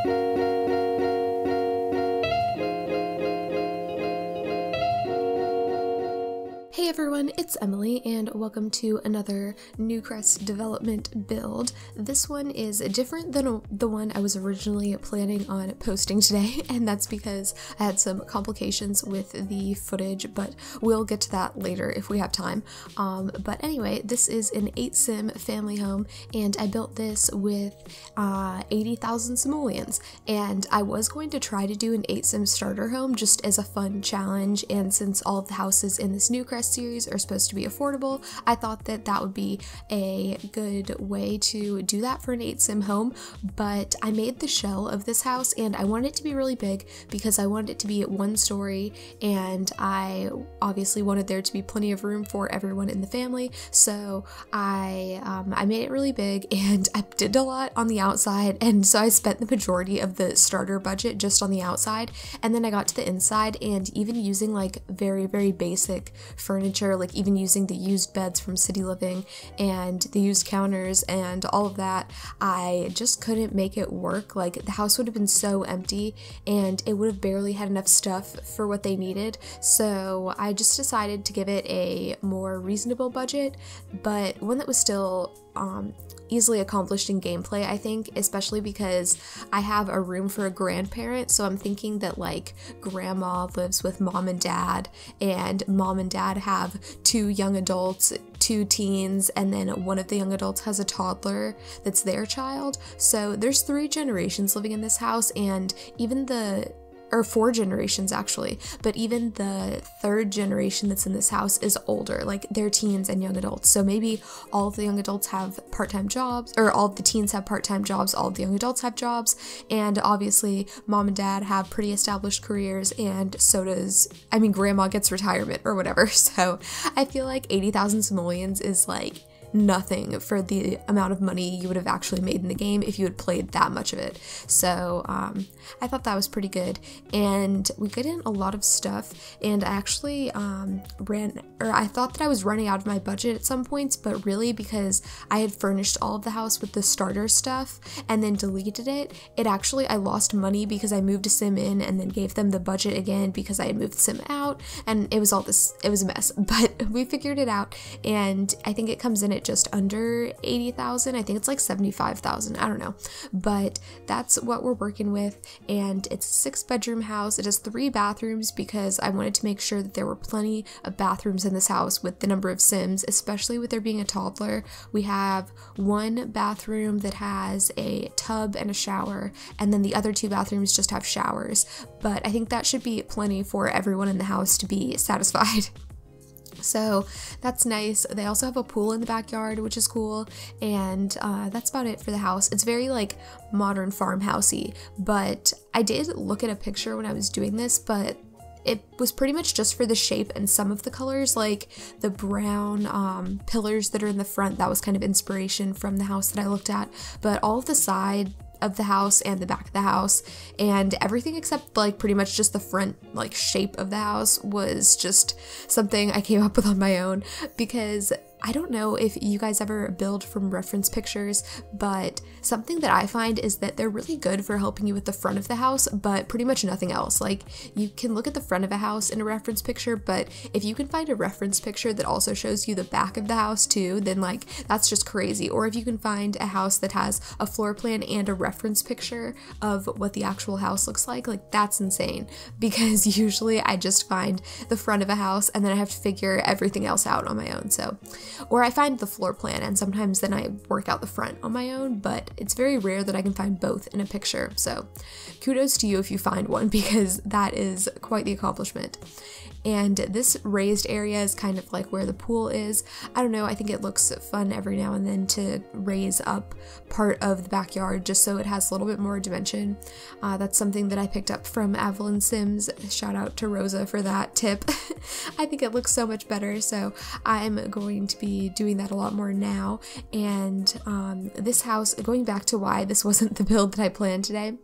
Hey everyone, it's Emily and welcome to another Newcrest development build. This one is different than the one I was originally planning on posting today, and that's because I had some complications with the footage, but we'll get to that later if we have time. But anyway, this is an 8-sim family home, and I built this with 80,000 simoleons, and I was going to try to do an 8-sim starter home just as a fun challenge, and since all of the houses in this Newcrest series are supposed to be affordable, I thought that that would be a good way to do that for an 8-sim home. But I made the shell of this house and I wanted it to be really big because I wanted it to be 1 story, and I obviously wanted there to be plenty of room for everyone in the family, so I made it really big, and I did a lot on the outside, and so I spent the majority of the starter budget just on the outside, and then I got to the inside, and even using like very basic furniture, like even using the used beds from City Living and the used counters and all of that, I just couldn't make it work. Like, the house would have been so empty and it would have barely had enough stuff for what they needed, so I just decided to give it a more reasonable budget, but one that was still easily accomplished in gameplay, I think, especially because I have a room for a grandparent, so I'm thinking that like grandma lives with mom and dad have 2 young adults, 2 teens, and then one of the young adults has a toddler that's their child, so there's 3 generations living in this house, and even or 4 generations actually, but even the 3rd generation that's in this house is older, like they're teens and young adults. So maybe all of the young adults have part-time jobs, or all of the teens have part-time jobs, all of the young adults have jobs, and obviously mom and dad have pretty established careers, and so does, I mean, grandma gets retirement or whatever. So I feel like 80,000 simoleons is like nothing for the amount of money you would have actually made in the game if you had played that much of it. So I thought that was pretty good, and we got in a lot of stuff, and I actually I thought that I was running out of my budget at some points, but really because I had furnished all of the house with the starter stuff and then deleted it, I lost money because I moved a sim in and then gave them the budget again because I had moved the sim out, and it was a mess, but we figured it out, and I think it comes in at just under 80,000. I think it's like 75,000, I don't know, but that's what we're working with, and it's a 6-bedroom house. It has 3 bathrooms because I wanted to make sure that there were plenty of bathrooms in this house with the number of sims, especially with there being a toddler. We have 1 bathroom that has a tub and a shower, and then the other 2 bathrooms just have showers, but I think that should be plenty for everyone in the house to be satisfied. So that's nice. They also have a pool in the backyard, which is cool, and that's about it for the house. It's very like modern farmhousey, but I did look at a picture when I was doing this, but it was pretty much just for the shape and some of the colors, like the brown pillars that are in the front. That was kind of inspiration from the house that I looked at, but all of the side of the house and the back of the house and everything except like pretty much just the front like shape of the house was just something I came up with on my own, because I don't know if you guys ever build from reference pictures, but something that I find is that they're really good for helping you with the front of the house, but pretty much nothing else. Like, you can look at the front of a house in a reference picture, but if you can find a reference picture that also shows you the back of the house too, then like that's just crazy. Or if you can find a house that has a floor plan and a reference picture of what the actual house looks like that's insane, because usually I just find the front of a house and then I have to figure everything else out on my own. So, or I find the floor plan and sometimes then I work out the front on my own, but it's very rare that I can find both in a picture. So kudos to you if you find one, because that is quite the accomplishment. And this raised area is kind of like where the pool is. I don't know, I think it looks fun every now and then to raise up part of the backyard just so it has a little bit more dimension. That's something that I picked up from Avalon Sims. Shout out to Rosa for that tip. I think it looks so much better, so I'm going to be doing that a lot more now. And this house, going back to why this wasn't the build that I planned today,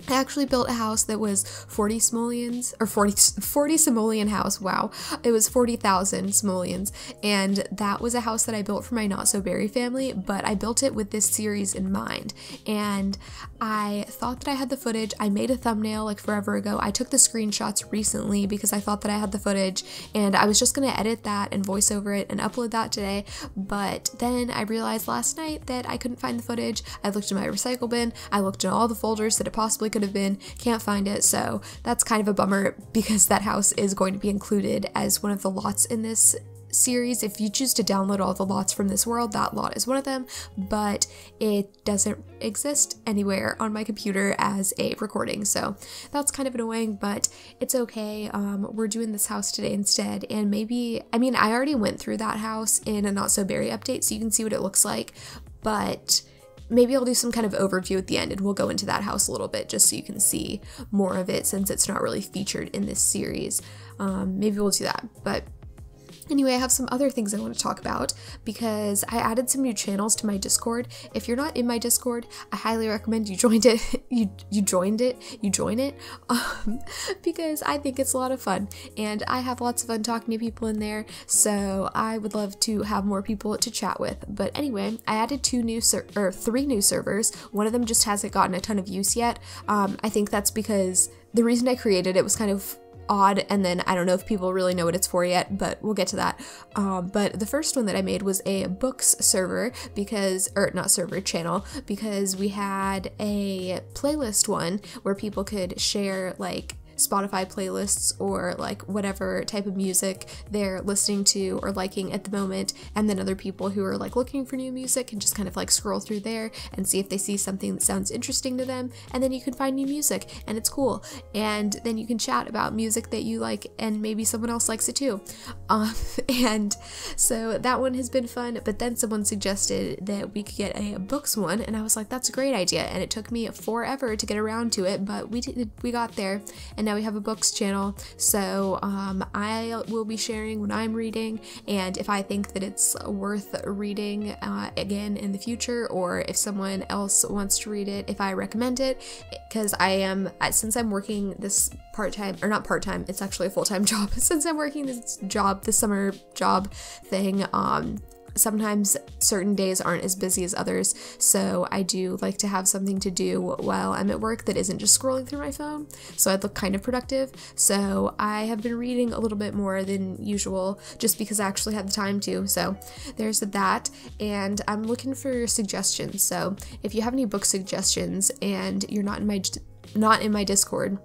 I actually built a house that was 40 simoleons, or 40 simoleon house, wow. It was 40,000 simoleons, and that was a house that I built for my Not So Berry family, but I built it with this series in mind, and I thought that I had the footage. I made a thumbnail like forever ago. I took the screenshots recently because I thought that I had the footage, and I was just gonna edit that and voice over it and upload that today, but then I realized last night that I couldn't find the footage. I looked in my recycle bin, I looked in all the folders that it possibly could have been, can't find it, so that's kind of a bummer because that house is going to be included as one of the lots in this series. If you choose to download all the lots from this world, that lot is one of them, but it doesn't exist anywhere on my computer as a recording, so that's kind of annoying, but it's okay. We're doing this house today instead, and maybe, I mean, I already went through that house in a Not So Berry update, so you can see what it looks like, but maybe I'll do some kind of overview at the end and we'll go into that house a little bit just so you can see more of it since it's not really featured in this series. Maybe we'll do that, but anyway, I have some other things I want to talk about because I added some new channels to my Discord. If you're not in my Discord, I highly recommend you join it. You join it, because I think it's a lot of fun and I have lots of fun talking to people in there. So I would love to have more people to chat with. But anyway, I added three new servers. One of them just hasn't gotten a ton of use yet. I think that's because the reason I created it was kind of odd, and then I don't know if people really know what it's for yet, but we'll get to that. But the first one that I made was a books server channel, because we had a playlist one where people could share like Spotify playlists or like whatever type of music they're listening to or liking at the moment, and then other people who are like looking for new music can just kind of like scroll through there and see if they see something that sounds interesting to them, and then you can find new music and it's cool, and then you can chat about music that you like and maybe someone else likes it too. And so that one has been fun, but then someone suggested that we could get a books one, and I was like, that's a great idea, and it took me forever to get around to it, but we got there, and now we have a books channel. So I will be sharing when I'm reading, and if I think that it's worth reading again in the future, or if someone else wants to read it, if I recommend it, because since I'm working this part-time, or not part-time, it's actually a full-time job, since I'm working this summer job thing, sometimes certain days aren't as busy as others, so I do like to have something to do while I'm at work that isn't just scrolling through my phone, so I'd look kind of productive. So I have been reading a little bit more than usual just because I actually had the time to, so there's that, and I'm looking for suggestions. So if you have any book suggestions and you're not in my Discord,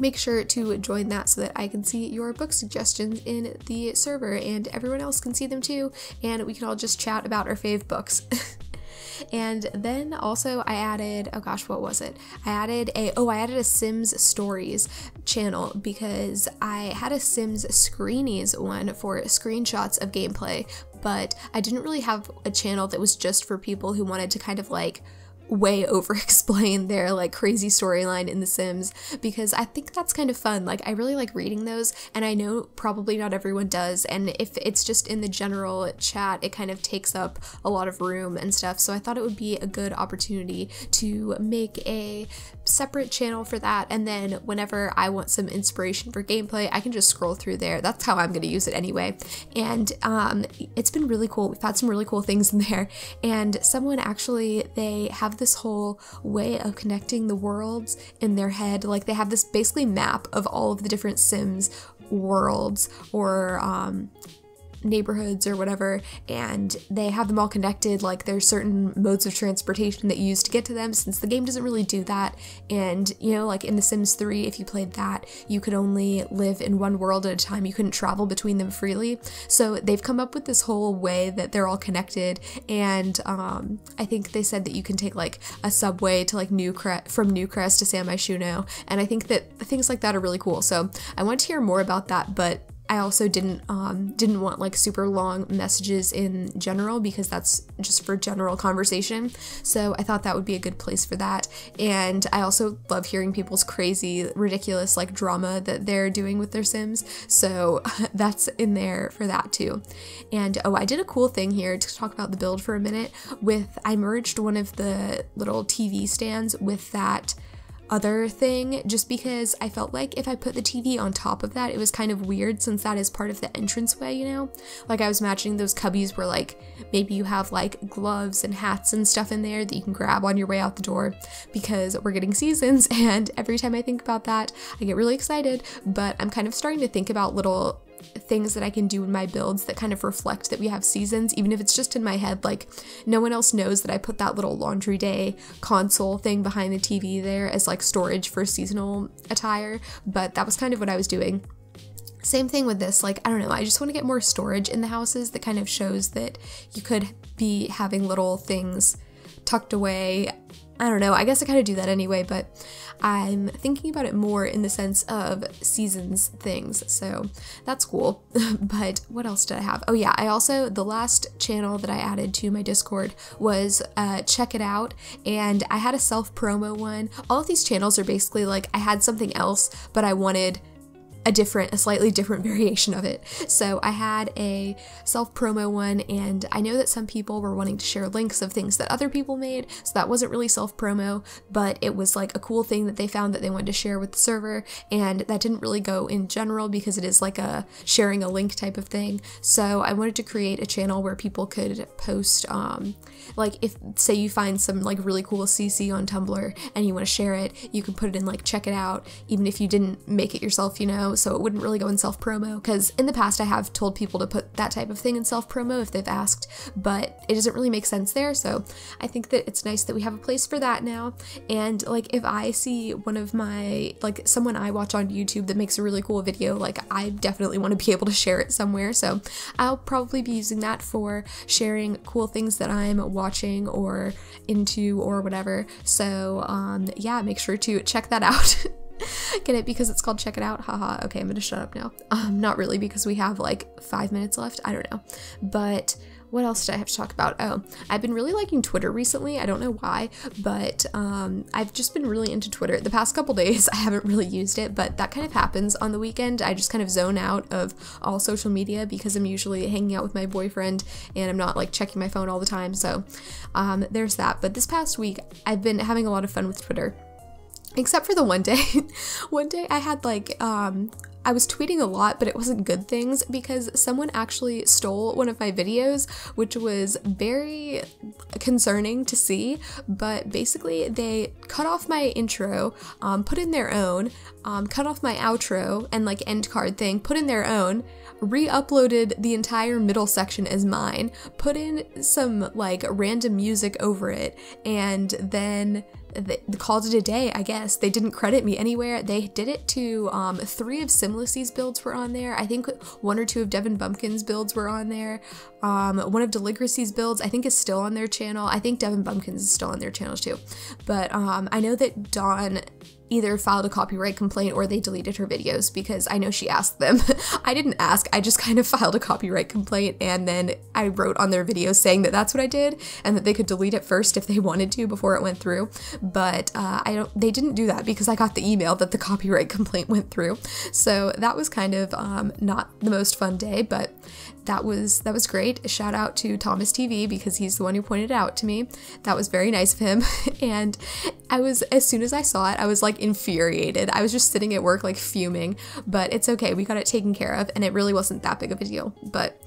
make sure to join that so that I can see your book suggestions in the server and everyone else can see them too, and we can all just chat about our fave books. And then also I added, oh gosh, what was it? I added a Sims Stories channel because I had a Sims Screenies one for screenshots of gameplay, but I didn't really have a channel that was just for people who wanted to kind of like way over explain their like crazy storyline in The Sims, because I think that's kind of fun. Like I really like reading those, and I know probably not everyone does, and if it's just in the general chat it kind of takes up a lot of room and stuff, so I thought it would be a good opportunity to make a separate channel for that, and then whenever I want some inspiration for gameplay I can just scroll through there. That's how I'm going to use it anyway, and it's been really cool. We've had some really cool things in there, and someone actually, they have this whole way of connecting the worlds in their head. Like they have this basically map of all of the different Sims worlds or neighborhoods or whatever, and they have them all connected. Like there's certain modes of transportation that you use to get to them, since the game doesn't really do that. And you know, like in The Sims 3, if you played that, you could only live in one world at a time, you couldn't travel between them freely. So they've come up with this whole way that they're all connected, and I think they said that you can take like a subway to like from Newcrest to San Myshuno, and I think that things like that are really cool. So I want to hear more about that, but I also didn't want like super long messages in general, because that's just for general conversation. So I thought that would be a good place for that. And I also love hearing people's crazy, ridiculous like drama that they're doing with their Sims. So that's in there for that too. And oh, I did a cool thing here to talk about the build for a minute. I merged one of the little TV stands with that other thing, just because I felt like if I put the TV on top of that, it was kind of weird since that is part of the entranceway, you know? Like I was imagining those cubbies where like maybe you have like gloves and hats and stuff in there that you can grab on your way out the door, because we're getting seasons, and every time I think about that, I get really excited. But I'm kind of starting to think about little things that I can do in my builds that kind of reflect that we have seasons, even if it's just in my head. Like no one else knows that I put that little laundry day console thing behind the TV there as like storage for seasonal attire, but that was kind of what I was doing. Same thing with this, like, I don't know, I just want to get more storage in the houses that kind of shows that you could be having little things tucked away. I don't know, I guess I kind of do that anyway, but I'm thinking about it more in the sense of seasons things, so that's cool. But what else did I have? Oh yeah, I also, the last channel that I added to my Discord was Check It Out, and I had a self-promo one. All of these channels are basically like, I had something else, but I wanted a slightly different variation of it. So I had a self-promo one, and I know that some people were wanting to share links of things that other people made, so that wasn't really self-promo, but it was like a cool thing that they found that they wanted to share with the server, and that didn't really go in general because it is like a sharing a link type of thing. So I wanted to create a channel where people could post, like if, say you find some like really cool CC on Tumblr and you want to share it, you can put it in like Check It Out, even if you didn't make it yourself, you know, so it wouldn't really go in self-promo, because in the past I have told people to put that type of thing in self-promo if they've asked, but it doesn't really make sense there, so I think that it's nice that we have a place for that now. And like if I see one of my, like someone I watch on YouTube that makes a really cool video, like I definitely want to be able to share it somewhere, so I'll probably be using that for sharing cool things that I'm watching or into or whatever. So yeah, make sure to check that out. Get it? Because it's called Check It Out? Haha. Okay, I'm gonna shut up now. Not really, because we have like 5 minutes left. I don't know. But what else did I have to talk about? Oh, I've been really liking Twitter recently. I don't know why, but I've just been really into Twitter. The past couple days, I haven't really used it, but that kind of happens on the weekend. I just kind of zone out of all social media because I'm usually hanging out with my boyfriend and I'm not like checking my phone all the time. So there's that. But this past week, I've been having a lot of fun with Twitter. Except for the one day. One day I had like, I was tweeting a lot, but it wasn't good things because someone actually stole one of my videos, which was very concerning to see. But basically they cut off my intro, put in their own, cut off my outro and like end card thing, put in their own, re-uploaded the entire middle section as mine, put in some like random music over it, and then they called it a day, I guess. They didn't credit me anywhere. They did it to 3 of Simlicy's builds were on there. I think 1 or 2 of Devin Bumpkin's builds were on there. 1 of Deligracy's builds I think is still on their channel. I think Devin Bumpkin's is still on their channel too. But I know that Dawn either filed a copyright complaint or they deleted her videos because I know she asked them. I didn't ask, I just kind of filed a copyright complaint and then I wrote on their videos saying that that's what I did and that they could delete it first if they wanted to before it went through. But they didn't do that because I got the email that the copyright complaint went through. So that was kind of not the most fun day, but that was great. A shout out to Thomas TV because he's the one who pointed it out to me. That was very nice of him. And as soon as I saw it, I was like infuriated. I was just sitting at work like fuming, but it's okay. We got it taken care of and it really wasn't that big of a deal, but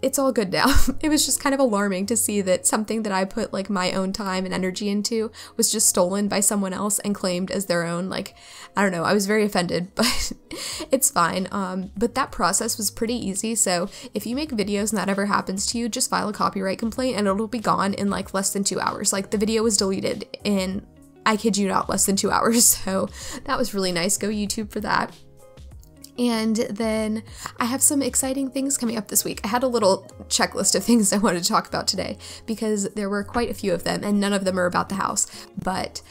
it's all good now. It was just kind of alarming to see that something that I put like my own time and energy into was just stolen by someone else and claimed as their own. Like, I don't know, I was very offended, but it's fine. But that process was pretty easy. So if you make videos and that ever happens to you, just file a copyright complaint and it'll be gone in like less than 2 hours. Like the video was deleted in, I kid you not, less than 2 hours. So that was really nice. Go YouTube for that. And then I have some exciting things coming up this week. I had a little checklist of things I wanted to talk about today because there were quite a few of them and none of them are about the house. But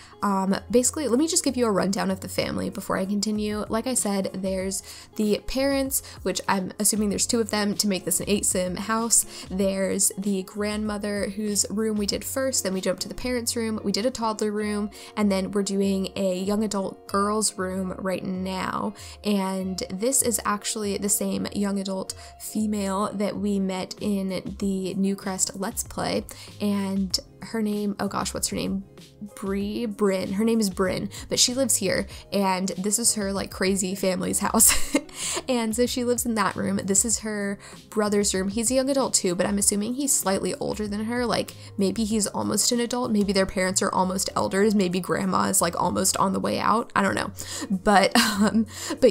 basically, let me just give you a rundown of the family before I continue. Like I said, there's the parents, which I'm assuming there's 2 of them to make this an 8-sim house. There's the grandmother whose room we did first, then we jumped to the parents' room, we did a toddler room, and then we're doing a young adult girls' room right now. And this is actually the same young adult female that we met in the Newcrest Let's Play, and her name, oh gosh, what's her name? Bryn. Her name is Bryn, but she lives here, and this is her like crazy family's house. And so she lives in that room. This is her brother's room. He's a young adult too, but I'm assuming he's slightly older than her. Like maybe he's almost an adult. Maybe their parents are almost elders. Maybe grandma is like almost on the way out. I don't know. But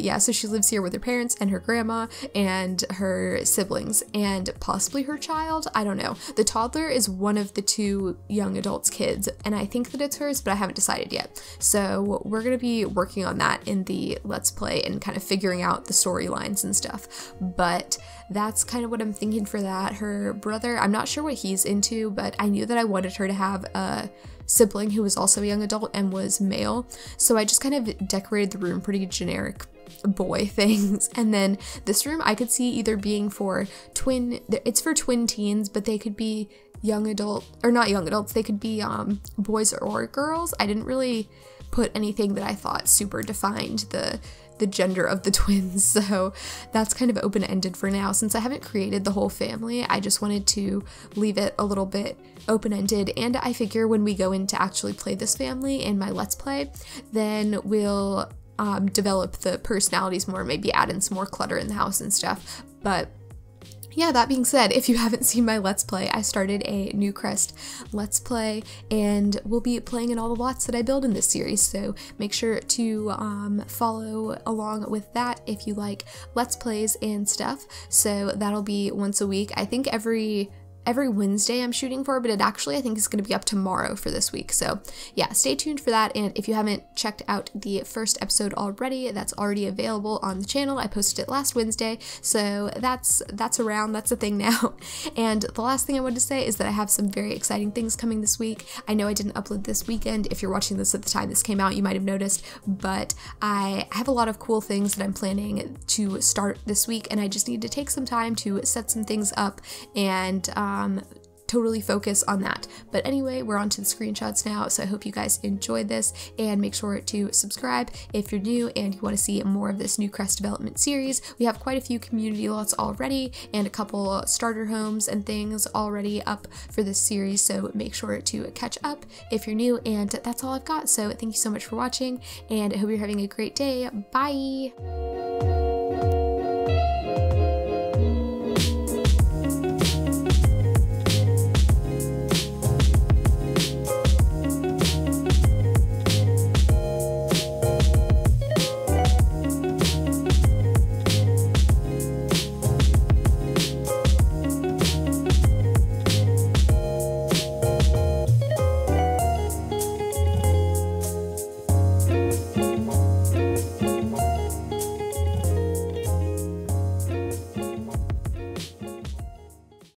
yeah, so she lives here with her parents and her grandma and her siblings and possibly her child. I don't know. The toddler is one of the two young adults' kids, and I think that it's hers, but I haven't decided yet. So we're going to be working on that in the Let's Play and kind of figuring out the storylines and stuff. But that's kind of what I'm thinking for that. Her brother, I'm not sure what he's into, but I knew that I wanted her to have a sibling who was also a young adult and was male. So I just kind of decorated the room pretty generic boy things. And then this room I could see either being for it's for twin teens, but they could be young adult, or not young adults, they could be boys or girls. I didn't really put anything that I thought super defined the gender of the twins, so that's kind of open-ended for now. Since I haven't created the whole family, I just wanted to leave it a little bit open-ended, and I figure when we go in to actually play this family in my Let's Play, then we'll develop the personalities more, maybe add in some more clutter in the house and stuff. But yeah, that being said, if you haven't seen my Let's Play, I started a Newcrest Let's Play, and we'll be playing in all the lots that I build in this series, so make sure to follow along with that if you like Let's Plays and stuff. So that'll be once a week. I think every Wednesday I'm shooting for, but it actually I think is going to be up tomorrow for this week. So yeah, stay tuned for that. And if you haven't checked out the first episode already, that's already available on the channel. I posted it last Wednesday, so that's around, that's a thing now. And the last thing I wanted to say is that I have some very exciting things coming this week. I know I didn't upload this weekend. If you're watching this at the time this came out, you might have noticed, but I have a lot of cool things that I'm planning to start this week, and I just need to take some time to set some things up and totally focus on that. But anyway, we're on to the screenshots now, so I hope you guys enjoyed this, and make sure to subscribe if you're new and you want to see more of this Newcrest development series. We have quite a few community lots already and a couple starter homes and things already up for this series, so make sure to catch up if you're new. And that's all I've got, so thank you so much for watching, and I hope you're having a great day. Bye!